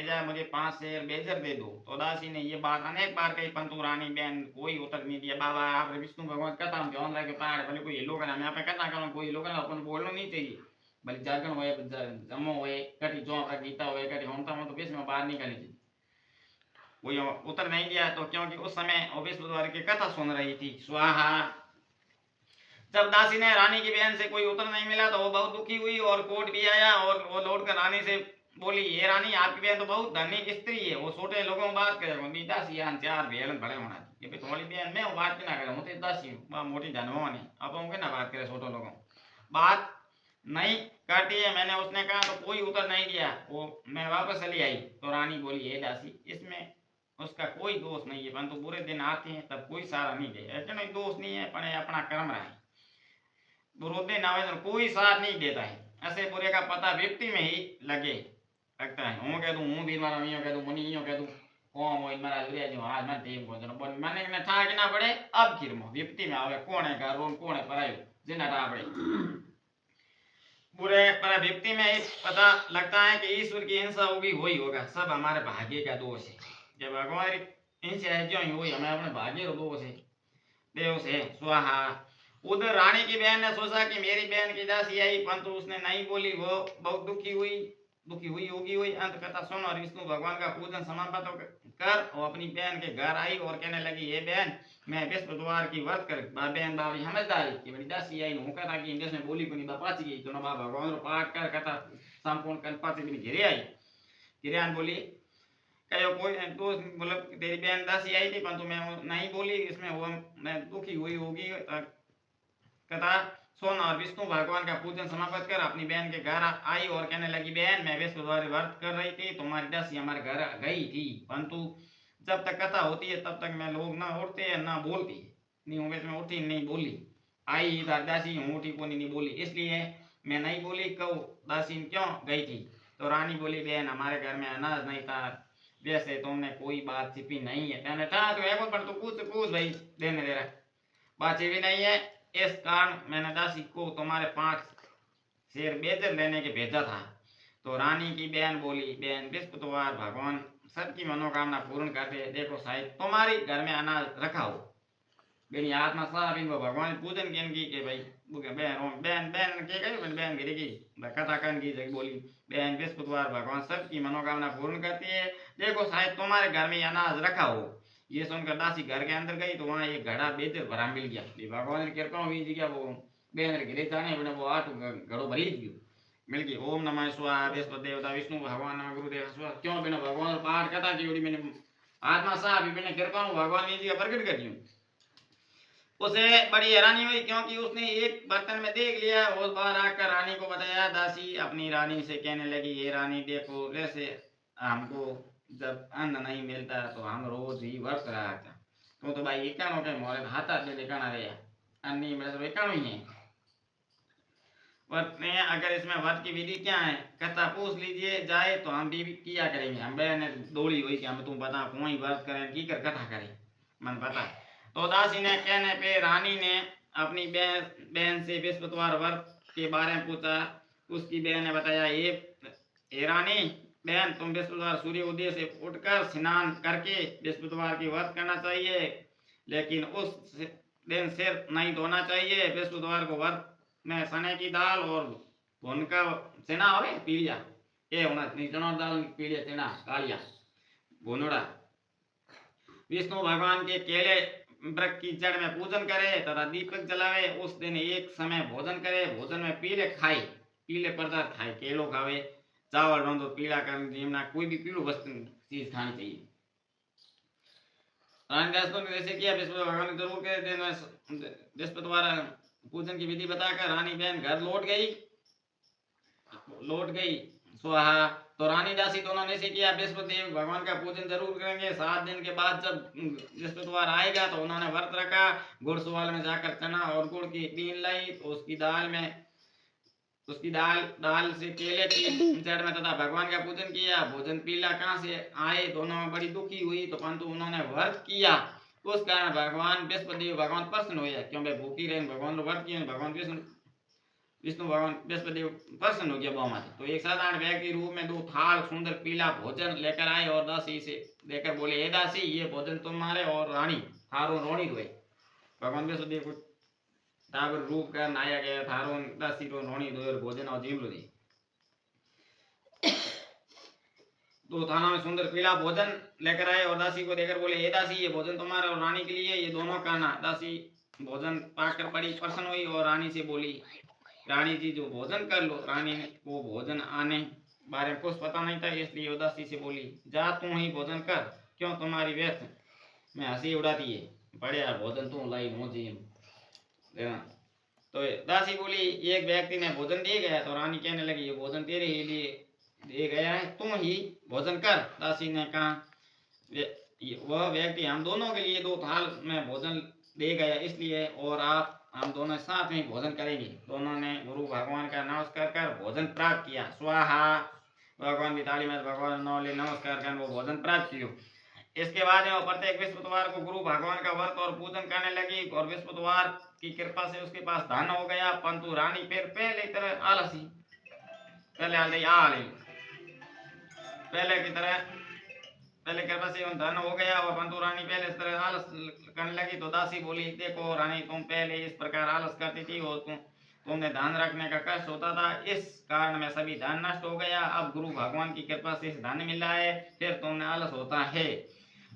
क्या मुझे 5 शेर बेजर दे दो। तो दासी ने ये बात अनेक बार कही, परंतु रानी बेन कोई उत्तर नहीं दिया। बाबा आप विष्णु भगवान कथा में ध्यान रखे पहाड़ भले कोई लोग ना मैं पे कथा करूं कोई लोग ना अपन बोलनो नहीं चाहिए भले जागरण होए जमो होए कटी जो गीता होए कटी होमता में तो बीच में बाहर निकली थी वो उत्तर नहीं दिया। तो क्योंकि उस समय विष्णु द्वार की कथा सुन रही थी। स्वाहा। जब दासी ने रानी की बहन से कोई उत्तर नहीं मिला तो वो बहुत दुखी हुई और कोर्ट भी आया और वो लौट कर रानी से बोली, ये रानी आपकी बहन तो बहुत धनी स्त्री है, वो छोटे लोगों में बात करे दासी चार भेलन भले होना ये भी थोड़ी बहन मैं बात भी ना करे हूँ तो दासी हूँ मोटी धनवा नहीं अब हम ना बात करे छोटे लोगों बात नहीं करती है। मैंने उसने कहा तो कोई उत्तर नहीं दिया। वो मैं वापस चली आई तो रानी बोली, हे दासी इसमें उसका कोई दोष नहीं है, परंतु बुरे दिन आते हैं तब कोई सारा नहीं दे। ऐसा नहीं दोष नहीं है पण अपना कर्म रहा है बुरे ना हो कोई साथ नहीं देता है। ऐसे बुरे का पता व्यक्ति में ही लगे लगता है। हूँ कह दूँ हूँ भी मारा कह दूँ मुनि कह दूँ कौन हो मारा जुरिया जो आज मैं देव भोजन बोल मैंने ने ठाक ना पड़े अब किरमो व्यक्ति में आवे कौन है घर कौन है परायो जिना टा पड़े बुरे पर व्यक्ति में ही पता लगता है कि ईश्वर की हिंसा होगी वही होगा सब हमारे भाग्य का दोष है। जब भगवान हिंसा है जो हुई हमें अपने भाग्य का दोष है देव से। स्वाहा। उधर रानी की बहन ने सोचा कि मेरी बहन की दासी आई परंतु उसने नहीं बोली। वो बहुत दुखी हुई होगी अंत कथा सुन और विष्णु भगवान का पूजन समाप्त कर और अपनी बहन के घर आई और कहने लगी, ये बहन मैं विश्व द्वार की व्रत कर बहन बाबी समझदारी कि मेरी दासी आई हूँ कथा की इंग्लिश में बोली को नहीं बापाची गई तो ना भगवान पाठ कर कथा संपूर्ण कर पाची भी घिरे आई घिरियान बोली कहो कोई तो मतलब तेरी बहन दासी आई थी परंतु मैं नहीं बोली इसमें वो मैं दुखी हुई होगी कथा सुन और विष्णु भगवान का पूजन समाप्त कर अपनी बहन के घर आई और कहने लगी, बहन मैं विष्णु द्वार व्रत कर रही थी तुम्हारी दासी हमारे घर गई थी परंतु जब तक कथा होती है तब तक मैं लोग ना उठते हैं ना बोलती नहीं हूँ में उठी नहीं बोली आई दासी हूँ उठी को नहीं बोली इसलिए मैं नहीं बोली कहो दासी क्यों गई थी। तो रानी बोली, बहन हमारे घर में अनाज नहीं था वैसे तुमने कोई बात छिपी नहीं है कहने था तो है पर तू कुछ भाई देने दे रहा बात छिपी नहीं है। इस कारण मैंने दासी को तुम्हारे 5 शेर बेजर लेने के भेजा था। तो रानी की बहन बोली, बहन विष्णुद्वार भगवान सबकी मनोकामना पूर्ण करते देखो शायद तुम्हारी घर में अनाज रखा हो बेनी आत्मा साहब इनको भगवान पूजन के भाई बहन बहन बहन के कही बहन गिरी की कथा कन की बोली, बहन विष्णुद्वार भगवान सबकी मनोकामना पूर्ण करती है देखो शायद तुम्हारे घर में अनाज रखा हो। ये सुनकर दासी घर के अंदर गई तो वहां एक घड़ा बेजर भरा मिल गया। भगवान ने कृपा हुई जी क्या वो बहन गिरे जाने बिना वो आठ घड़ो भरी गयो मिल गई। ओम नमः स्वाहा विष्णु देवता विष्णु भगवान नमः गुरुदेव स्वाहा क्यों बिना भगवान पाठ कथा की मैंने आत्मा साहब बिना कृपा भगवान जी का प्रकट कर दियो। उसे बड़ी हैरानी हुई क्योंकि उसने एक बर्तन में देख लिया। उस बार आकर रानी को बताया। दासी अपनी रानी से कहने लगी, ये रानी देखो जैसे हमको जब अन्न नहीं मिलता तो हम रोज ही व्रत रहा था तो भाई एकाणो के मोरे हाथा पे लेकाना रहे अन्नी में तो एकाणो ही है व्रत में। अगर इसमें व्रत की विधि क्या है कथा पूछ लीजिए जाए तो हम भी किया करेंगे। हम बहन दौड़ी हुई कि हम तुम बता कौन व्रत करें की कर कथा करें मन पता। तो दासी ने कहने पे रानी ने अपनी बहन से विष्णुद्वार व्रत के बारे में पूछा। उसकी बहन ने बताया, ये रानी बहन तुम विष्णुद्वार सूर्य उदय से उठकर स्नान करके विष्णुद्वार की व्रत करना चाहिए लेकिन उस दिन सिर नहीं धोना चाहिए। विष्णुद्वार को व्रत में चने की दाल और भुन का चना हो पीलिया ये होना चना दाल पीलिया चना कालिया भुनोड़ा विष्णु भगवान के केले वृक्ष की जड़ में पूजन करे तथा दीपक जलावे। उस दिन एक समय भोजन करे भोजन में पीले पदार्थ खाए केलो खावे चावल रोंदो पीला कर जीवना कोई भी पीलो वस्तु चीज खानी चाहिए। रानीदास ने जैसे किया विष्णु भगवान जरूर के दिन विष्णुद्वार पूजन की विधि बताकर रानी बहन घर लौट गई। स्वाहा। तो रानी दासी दोनों ने से किया विष्णुदेव भगवान का पूजन जरूर करेंगे। 7 दिन के बाद जब विष्णुद्वार आएगा तो उन्होंने व्रत रखा। गुड़ सुवाल में जाकर चना और गुड़ की बीन लाई तो उसकी दाल से केले की जड़ में तथा भगवान का पूजन किया। भोजन पीला कहाँ से आए दोनों बड़ी दुखी हुई तो परंतु उन्होंने व्रत किया उस कारण भगवान विष्णुदेव भगवान प्रसन्न हुए क्योंकि भूखी रहे भगवान व्रत किए भगवान विष्णु विष्णु भगवान बृहस्पति प्रसन्न हो गया बहुमा तो एक साधारण व्यक्ति रूप में 2 थाल सुंदर पीला भोजन लेकर आए और दासी से देकर बोले, हे दासी, ये भोजन तुम्हारे और रानी थारो रोणी हुए। भगवान बृहस्पति को टावर रूप का नाया गया थारो दासी रो रोणी दो और भोजन और जीव दी। 2 थाना में सुंदर पीला भोजन लेकर आए और दासी को देकर बोले, हे दासी, ये भोजन तुम्हारे और रानी के लिए, ये दोनों कहना। दासी भोजन पाकर बड़ी प्रसन्न हुई और रानी से बोली, रानी जी, जो भोजन कर लो। रानी को भोजन आने बारे में कुछ पता नहीं था, इसलिए दासी से बोली, जा तू ही भोजन कर, क्यों तुम्हारी व्यर्थ में हंसी उड़ाती है। बढ़िया भोजन तू लाई मोजी। तो दासी बोली, एक व्यक्ति ने भोजन दिए गया तो रानी कहने लगी, ये भोजन तेरे ही लिए दिए गया है, तुम ही भोजन कर। दासी ने कहा, वह व्यक्ति हम दोनों के लिए 2 थाल में भोजन दे गया इसलिए, और आप हम दोनों साथ में भोजन करेंगे। दोनों ने गुरु भगवान का नमस्कार कर भोजन प्राप्त किया। स्वाहा। भगवान की थाली में भगवान नौले नमस्कार कर वो भोजन प्राप्त किया। इसके बाद वो प्रत्येक बृहस्पतिवार को गुरु भगवान का व्रत और पूजन करने लगी और बृहस्पतिवार की कृपा से उसके पास धन हो गया। परंतु रानी फिर पहले की तरह आलसी, पहले की तरह पहले कृपा से धन हो गया और परंतु रानी पहले इस तरह आलस करने लगी। तो दासी बोली, देखो रानी, तुम पहले इस प्रकार आलस करती थी और तुमने धन रखने का कष्ट होता था, इस कारण में सभी धन नष्ट हो गया। अब गुरु भगवान की कृपा से धन मिला है, फिर तुमने आलस होता है।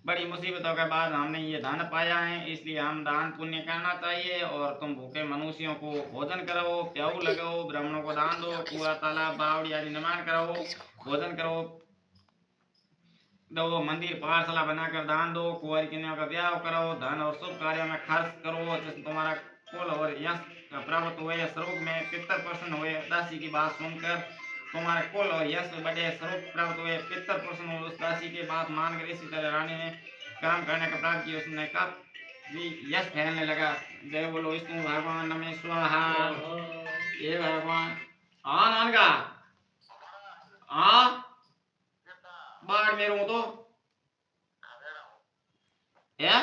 बड़ी मुसीबतों के बाद हमने ये धन पाया है, इसलिए हम दान पुण्य करना चाहिए। और तुम भूखे मनुष्यों को भोजन कराओ, प्याऊ लगाओ, ब्राह्मणों को दान दो, कुआ तालाब बावड़ी आदि निर्माण कराओ, भोजन करो, दो मंदिर पाठशाला बनाकर दान दो, कुंवारी कन्याओं का ब्याह कराओ, धन और शुभ कार्यों में खर्च करो, जिससे तुम्हारा कुल और यश प्राप्त हुए, स्वरूप में पितर प्रसन्न हुए। दासी की बात सुनकर तुम्हारे कुल और यश बढ़े, स्वरूप प्राप्त हुए, पितर प्रसन्न हुए। उस दासी की बात मानकर इसी तरह रानी ने काम करने का प्राप्त किया। उसने कब भी यश फैलने लगा। जय बोलो विष्णु भगवान नमः स्वाहा। ये भगवान नान का बाढ़ में रहूं तो है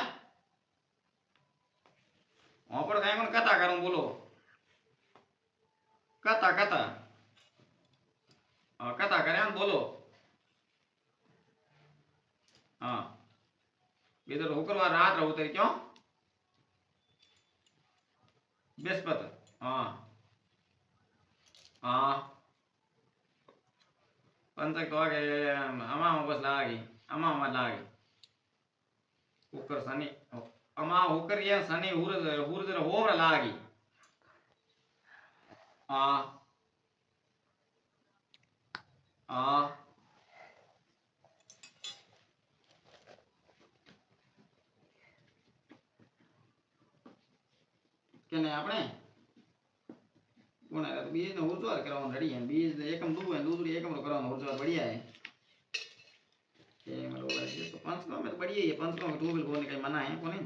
पर कहीं कथा करूं, बोलो कथा कथा कथा करें, बोलो। हाँ, इधर शुक्रवार रात रहो तेरी, क्यों बृहस्पति। हाँ हाँ, पंचक तो आगे अमा बस लागी, अमा मत लागी हुकर शनि, अमा हुकर ये शनि हुर होवर लागी। हाँ हाँ, केने आपने कोने तो बीज ने हुरजवार करावन रेडी है, बीज एकम दू है, दूसरी एकम रो करावन हुरजवार बढ़िया है। ये मतलब ये तो पंचकों में तो बढ़िया है, पंचकों में टू व्हील बोलने का मना है कोने।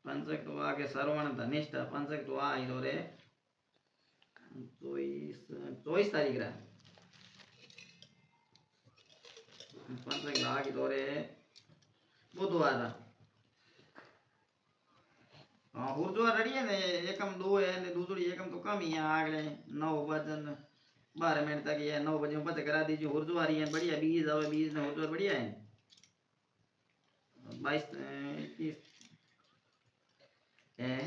पंचक तो आगे श्रवण धनिष्ठा, पंचक तो आ इधर है 24 तारीख रहा पंचक लाग इधर है बुधवार। हाँ हुरजवार रेडी है ने, एकम 2 है ने दूसरी एकम तो कम ही है, आगले 9 बजन 12 मिनट तक ये 9 बजे पता करा दीजिए। हुरजवार है बढ़िया, बीज आवे, बीज ने हुरजवार बढ़िया है। 22 21 है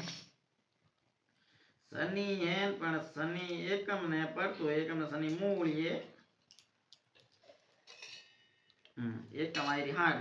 शनि है, पण शनि एकम ने पड़तो, एकम ने शनि मूल ये एकम आई हार